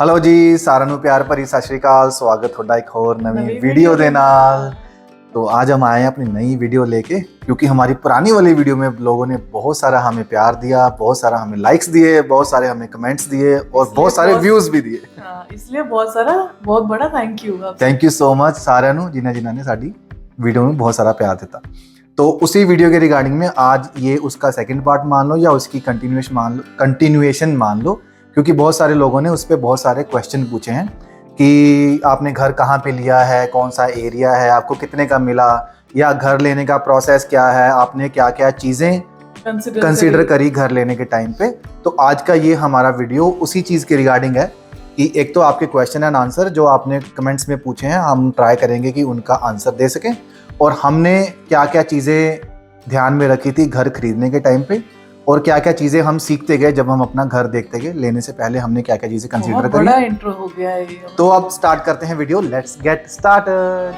Hello जी, सारा नू प्यार भरी सत श्री अकाल। स्वागत थोड़ा एक और नवी वीडियो दे नाल। तो आज हम आए हैं अपनी नई वीडियो लेके, क्योंकि हमारी पुरानी वाली वीडियो में लोगों ने बहुत सारा हमें प्यार दिया, बहुत सारा हमें लाइक्स दिए, बहुत सारे हमें कमेंट्स दिए और बहुत सारे व्यूज भी दिए। इसलिए बहुत बड़ा थैंक यू सो मच सारा नू जिन्होंने ने साडी वीडियो में बहुत सारा प्यार दिता। तो उसी वीडियो के रिगार्डिंग में आज ये उसका सेकंड पार्ट मान लो या उसकी कंटिन्यूएशन मान लो, क्योंकि बहुत सारे लोगों ने उस पर बहुत सारे क्वेश्चन पूछे हैं कि आपने घर कहाँ पे लिया है, कौन सा एरिया है, आपको कितने का मिला, या घर लेने का प्रोसेस क्या है, आपने क्या क्या चीज़ें कंसिडर करी घर लेने के टाइम पे। तो आज का ये हमारा वीडियो उसी चीज़ के रिगार्डिंग है कि एक तो आपके क्वेश्चन एंड आंसर जो आपने कमेंट्स में पूछे हैं, हम ट्राई करेंगे कि उनका आंसर दे सकें, और हमने क्या क्या चीज़ें ध्यान में रखी थी घर खरीदने के टाइम पे, और क्या क्या चीज़ें हम सीखते गए जब हम अपना घर देखते गए। लेने से पहले हमने क्या क्या चीज़ें कंसीडर करी। बड़ा इंट्रो हो गया है ये। तो अब स्टार्ट करते हैं वीडियो, लेट्स गेट स्टार्टेड।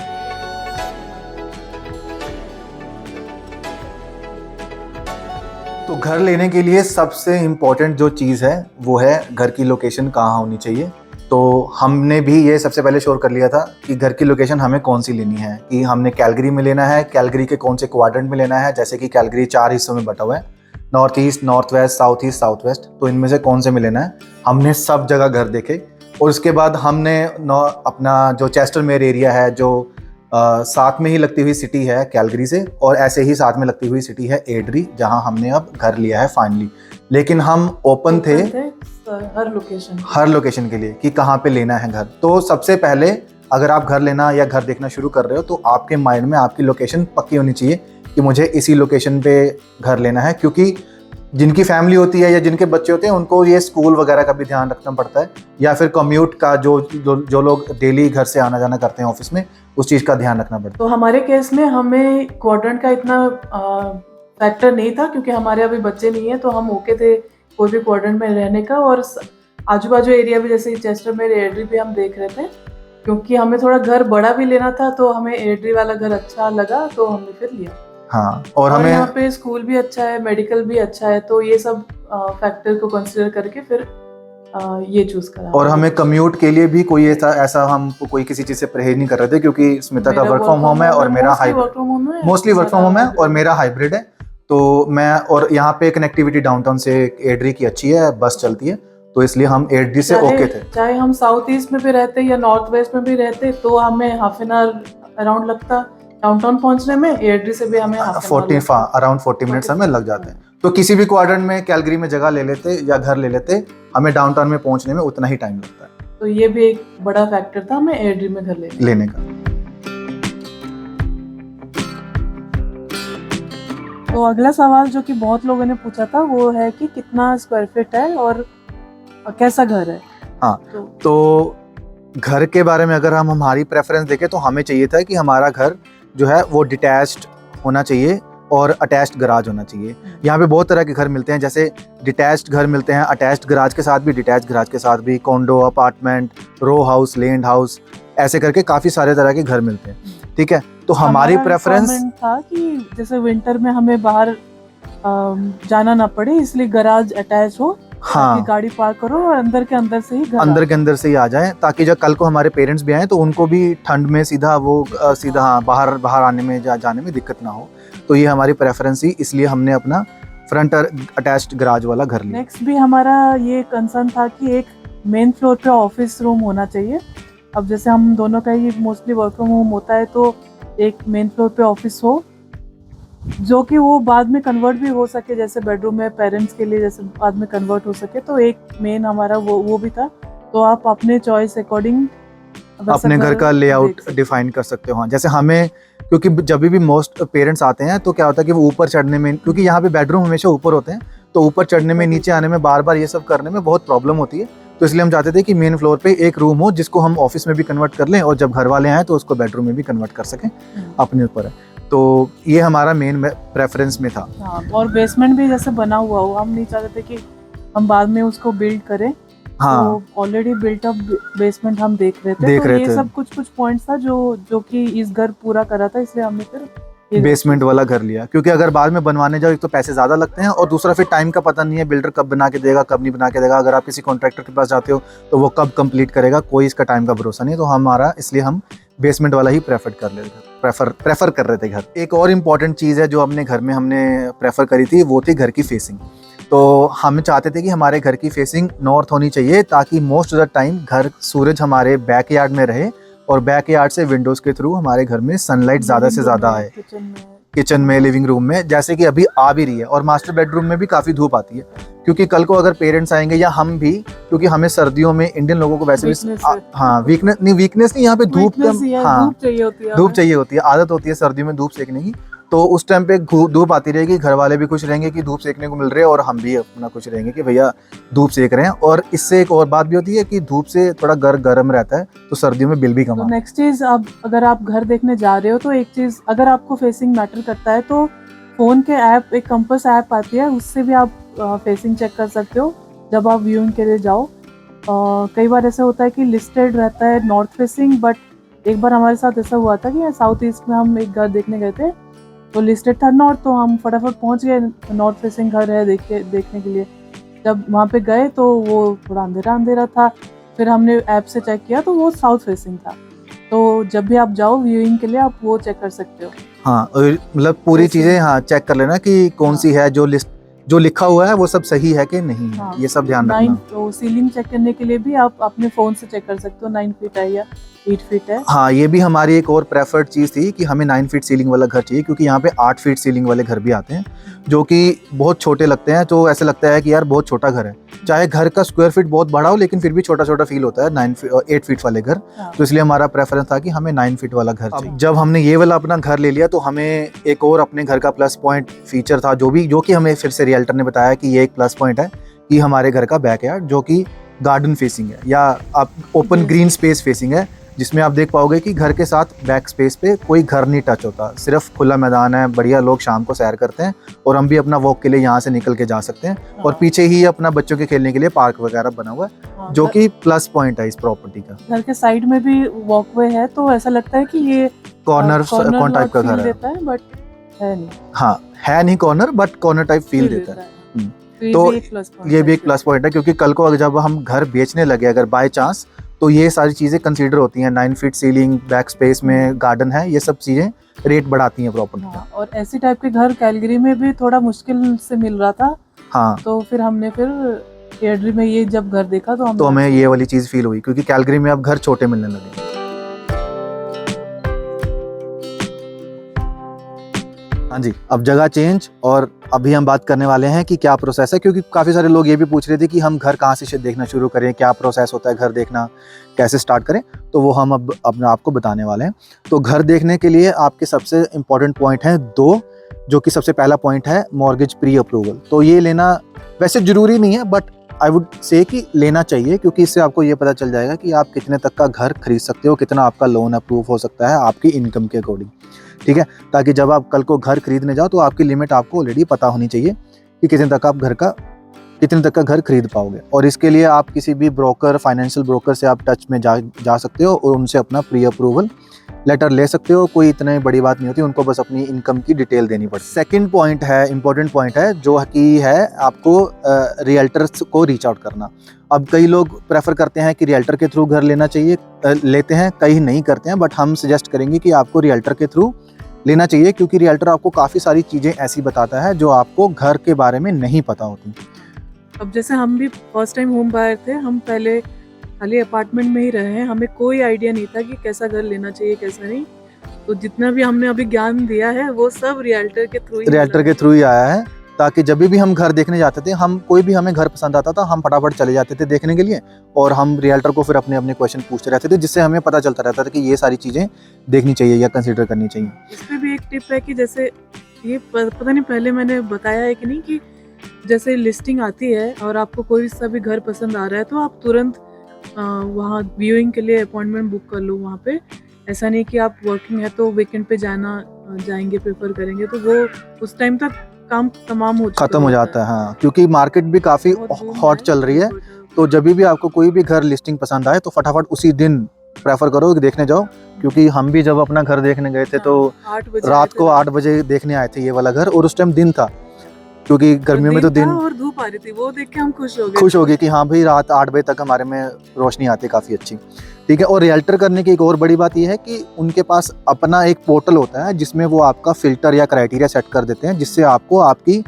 तो घर लेने के लिए सबसे इम्पोर्टेंट जो चीज़ है वो है घर की लोकेशन कहाँ होनी चाहिए। तो हमने भी ये सबसे पहले श्योर कर लिया था कि घर की लोकेशन हमें कौन सी लेनी है, कि हमने कैलगरी में लेना है, कैलगरी के कौन से क्वाड्रेंट में लेना है। जैसे कि कैलगरी 4 हिस्सों में बटा हुआ है, north east, north west, south east, south west. तो इनमें से कौन से में लेना है, हमने सब जगह घर देखे। और उसके बाद हमने अपना जो चेस्टरमेयर एरिया है, जो साथ में ही लगती हुई सिटी है कैलगरी से, और ऐसे ही साथ में लगती हुई सिटी है एड्री, जहां हमने अब घर लिया है फाइनली। लेकिन हम ओपन थे हर लोकेशन के लिए कि कहाँ पे लेना है घर। तो सबसे पहले अगर आप घर लेना या घर देखना शुरू कर रहे हो तो आपके माइंड में आपकी लोकेशन पक्की होनी चाहिए कि मुझे इसी लोकेशन पे घर लेना है, क्योंकि जिनकी फैमिली होती है या जिनके बच्चे होते हैं उनको ये स्कूल वगैरह का भी ध्यान रखना पड़ता है, या फिर कम्यूट का जो लोग डेली घर से आना जाना करते हैं ऑफिस में, उस चीज़ का ध्यान रखना पड़ता है। तो हमारे केस में हमें क्वाड्रेंट का इतना फैक्टर नहीं था, क्योंकि हमारे अभी बच्चे नहीं है, तो हम ओके थे कोई भी क्वाड्रेंट में रहने का। और आजू बाजू एरिया भी जैसे चेस्टरमेयर एड्री भी हम देख रहे थे, क्योंकि हमें थोड़ा घर बड़ा भी लेना था, तो हमें एड्री वाला घर अच्छा लगा, तो हमने फिर लिया। हाँ, और हमें यहाँ पे स्कूल भी अच्छा है, मेडिकल भी अच्छा है, तो ये सब फैक्टर को कंसीडर करके फिर ये चूज करा। और हमें कम्यूट के लिए भी कोई ऐसा हम कोई किसी चीज़ से परहेज नहीं कर रहे थे, क्योंकि स्मिता का वर्क फ्रॉम होम है और मेरा मोस्टली वर्क फ्रॉम होम है और मेरा हाइब्रिड है। तो मैं, और यहाँ पे कनेक्टिविटी डाउनटाउन से एड्री की अच्छी है, बस चलती है, तो इसलिए हम एड्री से ओके थे। चाहे हम साउथ ईस्ट में भी रहते या नॉर्थ वेस्ट में भी रहते, तो हमें हाफ एन आवर अराउंड लगता डाउनटाउन पहुंचने में। एड्री से भी हमें अराउंड 40 मिनट्स हमें लग जाते हैं। तो किसी भी क्वाड्रेंट में कैलगरी में जगह ले लेते या घर ले लेते, हमें डाउनटाउन में पहुंचने में उतना ही टाइम लगता है। तो ये भी एक बड़ा फैक्टर था हमें एड्री में घर लेने का। तो अगला सवाल जो कि बहुत लोगों ने पूछा था वो है कि कितना स्क्वायर फीट है और कैसा घर है। हाँ, तो घर के बारे में अगर हम हमारी प्रेफरेंस देखें तो हमें चाहिए था कि हमारा घर जो है वो डिटैच्ड होना चाहिए और अटैच्ड गराज होना चाहिए। यहाँ पे बहुत तरह के घर मिलते हैं, जैसे डिटैच्ड घर मिलते हैं अटैच्ड गराज के साथ भी, डिटैच्ड गराज के साथ भी, condo, apartment, row house, land house, ऐसे करके काफ़ी सारे तरह के घर मिलते हैं। ठीक है, तो हमारी प्रेफरेंस था कि जैसे विंटर में हमें बाहर जाना ना पड़े, इसलिए गराज अटैच हो। हाँ, गाड़ी पार्क करो और अंदर के अंदर से ही आ जाए, ताकि जब कल को हमारे पेरेंट्स भी आए तो उनको भी ठंड में सीधा बाहर आने में जाने में दिक्कत ना हो। तो ये हमारी प्रेफरेंस ही, इसलिए हमने अपना फ्रंट अटैच्ड गराज वाला घर लिया। नेक्स्ट भी हमारा ये कंसर्न था कि एक मेन फ्लोर पे ऑफिस रूम होना चाहिए। अब जैसे हम दोनों का ही मोस्टली वर्क फ्रॉम होम होता है, तो एक मेन फ्लोर पे ऑफिस हो जो कि वो बाद में कन्वर्ट भी हो सके, जैसे बेडरूम में पेरेंट्स के लिए जैसे बाद में कन्वर्ट हो सके। तो एक मेन हमारा वो भी था। तो आप अपने चॉइस अकॉर्डिंग अपने घर का लेआउट डिफाइन कर सकते हो। जैसे हमें, क्योंकि जब भी मोस्ट पेरेंट्स आते हैं तो क्या होता है कि वो ऊपर चढ़ने में, क्योंकि यहाँ पे बेडरूम हमेशा ऊपर होते हैं, तो ऊपर चढ़ने में, नीचे आने में, बार बार ये सब करने में बहुत प्रॉब्लम होती है। तो इसलिए हम चाहते थे कि मेन फ्लोर पे एक रूम हो जिसको हम ऑफिस में भी कन्वर्ट कर लें, और जब घर वाले आए तो उसको बेडरूम में भी कन्वर्ट कर सकें, अपने ऊपर है। तो ये हमारा मेन प्रेफरेंस में था। हाँ, और बेसमेंट भी जैसे बना हुआ हो, हम नहीं चाहते थे कि हम बाद में उसको बिल्ड करें। हाँ, तो ऑलरेडी बिल्ट अप बेसमेंट हम देख रहे थे। तो ये सब कुछ पॉइंट्स था जो कि इस घर पूरा करा था, इसलिए हमने फिर बेसमेंट वाला घर लिया, क्योंकि अगर बाद में बनवाने जाओ एक तो पैसे ज़्यादा लगते हैं और दूसरा फिर टाइम का पता नहीं है बिल्डर कब बना के देगा कब नहीं बना के देगा। अगर आप किसी कॉन्ट्रैक्टर के पास जाते हो तो वो कब कंप्लीट करेगा, कोई इसका टाइम का भरोसा नहीं। तो हमारा इसलिए हम बेसमेंट वाला ही प्रेफर कर रहे थे घर। एक और इम्पॉर्टेंट चीज़ है जो हमने घर में प्रेफर करी थी, वो थी घर की फेसिंग। तो हम चाहते थे कि हमारे घर की फेसिंग नॉर्थ होनी चाहिए, ताकि मोस्ट ऑफ द टाइम सूरज हमारे बैकयार्ड में रहे और बैकयार्ड से विंडोज़ के थ्रू हमारे घर में सनलाइट ज़्यादा से ज़्यादा आए, किचन में, लिविंग रूम में, जैसे कि अभी आ भी रही है। और मास्टर बेडरूम में भी काफ़ी धूप आती है, क्योंकि कल को अगर पेरेंट्स आएंगे या हम भी, क्योंकि हमें सर्दियों में इंडियन लोगों को वैसे भी वीकनेस नहीं, यहाँ पे धूप चाहिए होती है, आदत होती है सर्दियों में धूप सेकने की। तो उस टाइम पे धूप आती रहेगी, घर वाले भी खुश रहेंगे कि धूप सेकने को मिल रही है और हम भी अपना खुश रहेंगे कि भैया धूप सेक रहे हैं। और इससे एक और बात भी होती है कि धूप से थोड़ा घर गर्म रहता है, तो सर्दियों में बिल भी कम आता है। नेक्स्ट चीज़, अब अगर आप घर देखने जा रहे हो तो एक चीज़, अगर आपको फेसिंग मैटर करता है तो फ़ोन के ऐप, एक कंपास ऐप आती है, उससे भी आप फेसिंग चेक कर सकते हो जब आप व्यूइंग के लिए जाओ। कई बार ऐसा होता है कि लिस्टेड रहता है नॉर्थ फेसिंग, बट एक बार हमारे साथ ऐसा हुआ था कि साउथ ईस्ट में हम एक घर देखने गए थे, तो लिस्टेड था नॉर्थ, तो हम फटाफट पहुंच गए, नॉर्थ फेसिंग घर है देखने के लिए। जब वहाँ पे गए तो वो थोड़ा अंधेरा था, फिर हमने ऐप से चेक किया तो वो साउथ फेसिंग था। तो जब भी आप जाओ व्यूइंग के लिए आप वो चेक कर सकते हो। हाँ, मतलब पूरी चीज़ें चेक कर लेना कि कौन सी है, जो लिखा हुआ है वो सब सही है कि नहीं है। ये सब ध्यान रखना। तो सीलिंग चेक करने के लिए भी आप अपने फ़ोन से चेक कर सकते हो 9 फीट है या 8 फीट है। हाँ, ये भी हमारी एक और प्रेफर्ड चीज़ थी कि हमें 9 फीट सीलिंग वाला घर चाहिए, क्योंकि यहाँ पे 8 फीट सीलिंग वाले घर भी आते हैं जो कि बहुत छोटे लगते हैं। तो ऐसे लगता है कि यार बहुत छोटा घर है, चाहे घर का स्क्वायर फीट बहुत बड़ा हो लेकिन फिर भी छोटा छोटा फील होता है 8 फीट वाले घर। तो इसलिए हमारा प्रेफरेंस था कि हमें 9 फीट वाला घर चाहिए। जब हमने ये वाला अपना घर ले लिया तो हमें एक और अपने घर का प्लस पॉइंट फीचर था, जो कि हमें फिर से रियल्टर ने बताया कि ये एक प्लस पॉइंट है कि हमारे घर का बैकयार्ड जो कि गार्डन फेसिंग है, या आप ओपन ग्रीन स्पेस फेसिंग है, जिसमें आप देख पाओगे कि घर के साथ बैक स्पेस पे कोई घर नहीं टच होता, सिर्फ खुला मैदान है, बढ़िया लोग शाम को सैर करते हैं और हम भी अपना वॉक के लिए यहाँ से निकल के जा सकते हैं। और पीछे ही अपना बच्चों के खेलने के लिए पार्क वगैरह बना हुआ है, जो कि प्लस पॉइंट है इस प्रॉपर्टी का। घर के साइड में भी वॉकवे है, तो ऐसा लगता है कि ये कॉर्नर टाइप का घर है, बट है नहीं। हाँ, है नहीं corner, but corner type feel देता है। तो ये भी एक प्लस पॉइंट है, क्योंकि कल को जब हम घर बेचने लगे अगर बाय चांस, तो ये सारी चीज़ें कंसीडर होती हैं। 9 फीट सीलिंग, बैक स्पेस में गार्डन है, ये सब चीज़ें रेट बढ़ाती हैं प्रॉपर्टी का। और ऐसी टाइप के घर कैलगरी में भी थोड़ा मुश्किल से मिल रहा था। हाँ, तो फिर हमने एयरड्री में ये जब घर देखा तो हमें ये वाली चीज़ फील हुई, क्योंकि कैलगरी में अब घर छोटे मिलने लगे। हाँ जी, अब जगह चेंज, और अभी हम बात करने वाले हैं कि क्या प्रोसेस है, क्योंकि काफ़ी सारे लोग ये भी पूछ रहे थे कि हम घर कहाँ से देखना शुरू करें, क्या प्रोसेस होता है घर देखना, कैसे स्टार्ट करें। तो वो हम अब अपने आपको बताने वाले हैं। तो घर देखने के लिए आपके सबसे इम्पोर्टेंट पॉइंट हैं 2, जो कि सबसे पहला पॉइंट है मॉर्गेज प्री अप्रूवल। तो ये लेना वैसे ज़रूरी नहीं है, बट आई वुड से कि लेना चाहिए, क्योंकि इससे आपको ये पता चल जाएगा कि आप कितने तक का घर खरीद सकते हो, कितना आपका लोन अप्रूव हो सकता है आपकी इनकम के अकॉर्डिंग। ठीक है, ताकि जब आप कल को घर खरीदने जाओ तो आपकी लिमिट आपको ऑलरेडी पता होनी चाहिए कि कितने तक का घर खरीद पाओगे। और इसके लिए आप किसी भी ब्रोकर, फाइनेंशियल ब्रोकर से आप टच में जा सकते हो और उनसे अपना प्री अप्रूवल लेटर ले सकते हो। कोई इतनी बड़ी बात नहीं होती, उनको बस अपनी इनकम की डिटेल देनी पड़ती है। सेकंड पॉइंट है, इंपॉर्टेंट पॉइंट है, जो कि है आपको रियल्टर्स को रीच आउट करना। अब कई लोग प्रेफर करते हैं कि रियल्टर के थ्रू घर लेते हैं, कई नहीं करते हैं, बट हम सजेस्ट करेंगे कि आपको रियल्टर के थ्रू लेना चाहिए, क्योंकि रियल्टर आपको काफ़ी सारी चीज़ें ऐसी बताता है जो आपको घर के बारे में नहीं पता होती। अब जैसे हम भी फर्स्ट टाइम होम बायर थे, हम पहले खाली अपार्टमेंट में ही रहे हैं, हमें कोई आइडिया नहीं था कि कैसा घर लेना चाहिए कैसा नहीं। तो जितना भी हमने अभी ज्ञान दिया है वो सब रियल्टर के थ्रू ही आया है, ताकि जब भी हम घर देखने जाते थे, हमें घर पसंद आता था, हम फटाफट चले जाते थे देखने के लिए, और हम रियल्टर को फिर अपने क्वेश्चन पूछते रहते थे, जिससे हमें पता चलता रहता था कि ये सारी चीज़ें देखनी चाहिए या कंसीडर करनी चाहिए। इसमें भी एक टिप है कि जैसे ये पता नहीं पहले मैंने बताया है कि नहीं, कि जैसे लिस्टिंग आती है और आपको कोई सा भी घर पसंद आ रहा है तो आप तुरंत वहाँ व्यूइंग के लिए अपॉइंटमेंट बुक कर लो वहाँ पे। ऐसा नहीं कि आप वर्किंग है तो वीकेंड पे जाएंगे प्रेफर करेंगे, तो वो उस टाइम तक काम तमाम खत्म हो जाता है। हाँ, क्योंकि मार्केट भी काफ़ी हॉट चल रही है, तो जब भी आपको कोई भी घर लिस्टिंग पसंद आए तो फटाफट उसी दिन प्रेफर करो कि देखने जाओ, क्योंकि हम भी जब अपना घर देखने गए थे तो 8 बजे रात को 8 बजे देखने आए थे ये वाला घर, और उस टाइम दिन था, क्योंकि गर्मियों में तो दिन और धूप आ रही थी, वो देख के हम खुश हो गए कि हाँ भाई रात 8 बजे तक हमारे में रोशनी आती है काफ़ी अच्छी। ठीक है, और रियल्टर करने की एक और बड़ी बात ये है कि उनके पास अपना एक पोर्टल होता है जिसमें वो आपका फिल्टर या क्राइटेरिया सेट कर देते हैं, जिससे आपको आपकी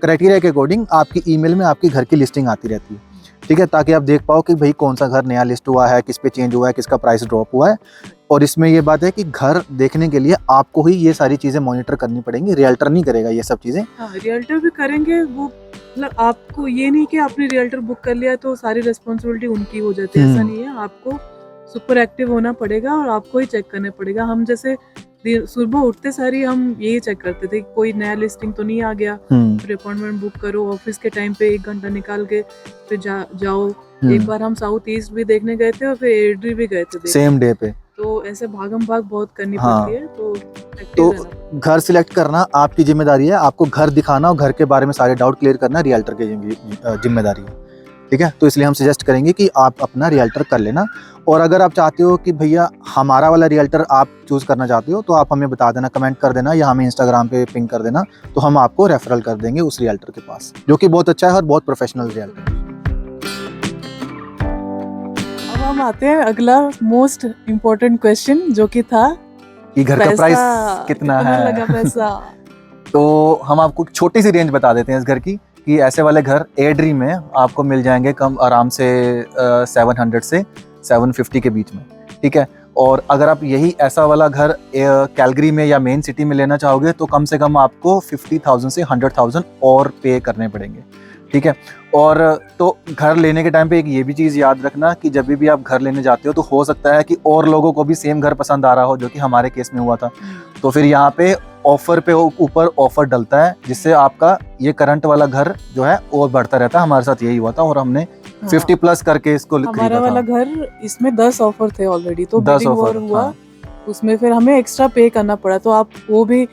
क्राइटेरिया के अकॉर्डिंग आपकी ईमेल में आपकी घर की लिस्टिंग आती रहती है। ठीक है, ताकि आप देख पाओ कि भाई कौन सा घर नया लिस्ट हुआ है, किस पे चेंज हुआ है, किसका प्राइस ड्रॉप हुआ है। और इसमें ये बात है कि घर देखने के लिए आपको ही ये सारी चीज़ें मॉनिटर करनी पड़ेंगी, रियल्टर नहीं करेगा ये सब चीज़ें। हाँ, रियल्टर भी करेंगे वो, मतलब आपको ये नहीं कि आपने रियल्टर बुक कर लिया तो सारी रिस्पॉन्सिबिलिटी उनकी हो जाती है, ऐसा नहीं है। आपको सुपर एक्टिव होना पड़ेगा और आपको ही चेक करने पड़ेगा। हम जैसे सुबह उठते सारी हम यही चेक करते थे कोई नया लिस्टिंग तो नहीं आ गया, फिर अपॉइंटमेंट बुक करो, ऑफिस के टाइम पे 1 घंटा निकाल के फिर जाओ। एक बार हम साउथ ईस्ट भी देखने गए थे और फिर एड्री भी गए थे सेम डे पे, तो ऐसे भागम भाग बहुत करनी हाँ, पड़ती है। तो घर सिलेक्ट करना आपकी जिम्मेदारी है, आपको घर दिखाना और घर के बारे में सारे डाउट क्लियर करना रियल्टर की जिम्मेदारी है। ठीक है, तो इसलिए हम सजेस्ट करेंगे कि आप अपना रियल्टर कर लेना। और अगर आप चाहते हो कि भैया हमारा वाला रियल्टर आप चूज़ करना चाहते हो तो आप हमें बता देना, कमेंट कर देना या हमें इंस्टाग्राम पे पिंग कर देना, तो हम आपको रेफरल कर देंगे उस रियल्टर के पास, जो कि बहुत अच्छा है और बहुत प्रोफेशनल रियल्टर है। अब हम आते हैं अगला मोस्ट इम्पोर्टेंट क्वेश्चन, जो कि था कि घर का प्राइस कितना है, लगा पैसा। तो हम आपको छोटी सी रेंज बता देते हैं इस घर की, कि ऐसे वाले घर एड्री में आपको मिल जाएंगे कम आराम से 700 से 750 के बीच में। ठीक है, और अगर आप यही ऐसा वाला घर कैलगरी में या मेन सिटी में लेना चाहोगे तो कम से कम आपको 50,000 से 100,000 और पे करने पड़ेंगे। ठीक है, और तो घर लेने के टाइम पे एक ये भी चीज़ याद रखना कि जब भी आप घर लेने जाते हो तो हो सकता है कि और लोगों को भी सेम घर पसंद आ रहा हो, जो कि हमारे केस में हुआ था। तो फिर यहाँ पे ऑफर पे ऊपर ऑफर डलता है, जिससे आपका ये करंट वाला घर जो है और बढ़ता रहता है। हमारे साथ यही हुआ था और हमने 50 प्लस करके इसको हमारा वाला घर, इसमें 10 ऑफर थे ऑलरेडी, तो 10 ऑफर हुआ। हाँ। उसमें फिर हमें एक्स्ट्रा पे करना पड़ा, तो आप वो भी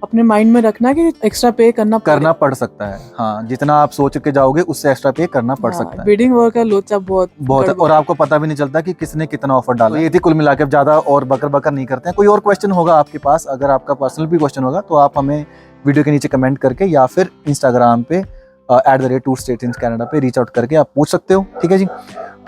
अपने माइंड में रखना कि एक्स्ट्रा पे करना पड़ सकता है। हाँ, जितना आप सोच के जाओगे उससे एक्स्ट्रा पे करना पड़ सकता है। बिडिंग वॉर का लोचा बहुत है, और आपको पता भी नहीं चलता कि किसने कितना ऑफर डाला। तो ये थी कुल मिलाकर, ज्यादा और बकर नहीं करते हैं। कोई और क्वेश्चन होगा आपके पास, अगर आपका पर्सनल भी क्वेश्चन होगा तो आप हमें वीडियो के नीचे कमेंट करके या फिर इंस्टाग्राम पे @tourstatesincanada पे रीच आउट करके आप पूछ सकते हो। ठीक है जी,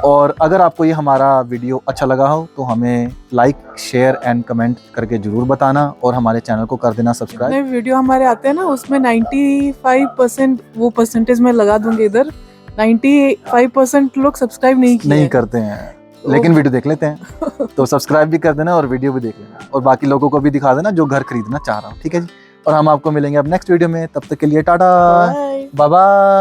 और अगर आपको ये हमारा वीडियो अच्छा लगा हो तो हमें लाइक, शेयर एंड कमेंट करके जरूर बताना, और हमारे चैनल को कर देना सब्सक्राइब। वीडियो हमारे आते हैं ना, उसमें 95% वो परसेंटेज में लगा दूंगी इधर, 95% लोग सब्सक्राइब नहीं करते हैं, लेकिन वीडियो देख लेते हैं। तो सब्सक्राइब भी कर देना और वीडियो भी देख लेना, और बाकी लोगों को भी दिखा देना जो घर खरीदना चाह रहा हो। ठीक है जी, और हम आपको मिलेंगे अब नेक्स्ट वीडियो में। तब तक के लिए टाटा, बाय बाय।